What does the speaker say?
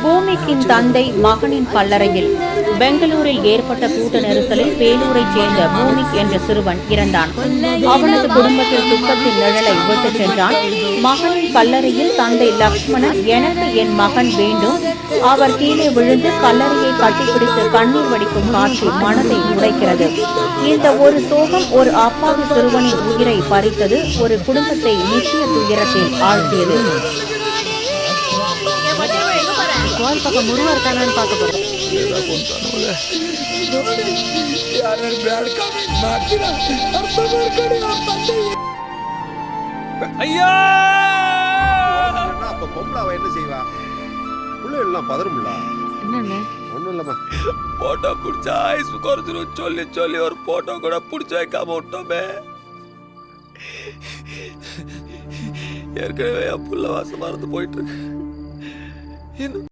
பூமிக்கின் தந்தை மகனின் கல்லறையில் பெங்களூரில் ஏற்பட்ட கூட்ட நெரிசலில் பேலூரைச் சேர்ந்த பூமிக் என்ற சிறுவன் இறந்தான். அவனது குடும்பத்தில் துக்கத்தின் நிழலை விட்டுச் சென்றான். மகனின் கல்லறையில் தந்தை லக்ஷ்மணன், எனக்கு என் மகன் வேண்டும், அவர் கீழே விழுந்து கல்லறையை கட்டிப்பிடித்து கண்ணீர் வடிக்கும் காட்சி மனதை உடைக்கிறது. இந்த ஒரு சோகம் ஒரு அப்பாவி சிறுவனின் உயிரை பறித்தது, ஒரு குடும்பத்தை நிச்சய துயரத்தில் ஆழ்த்தியது. என்ன செய்வா எல்லாம் பதறும்ல. ஒண்ணும் இல்லம்மா, போட்டோ பிடிச்சா ஐஸ் குறைச்சிரும் சொல்லி சொல்லி ஒரு போட்டோ கூட பிடிச்சி வைக்காம விட்டோமே. ஏற்கனவே புள்ள வாசம் மறந்து போயிட்டு இருக்கு.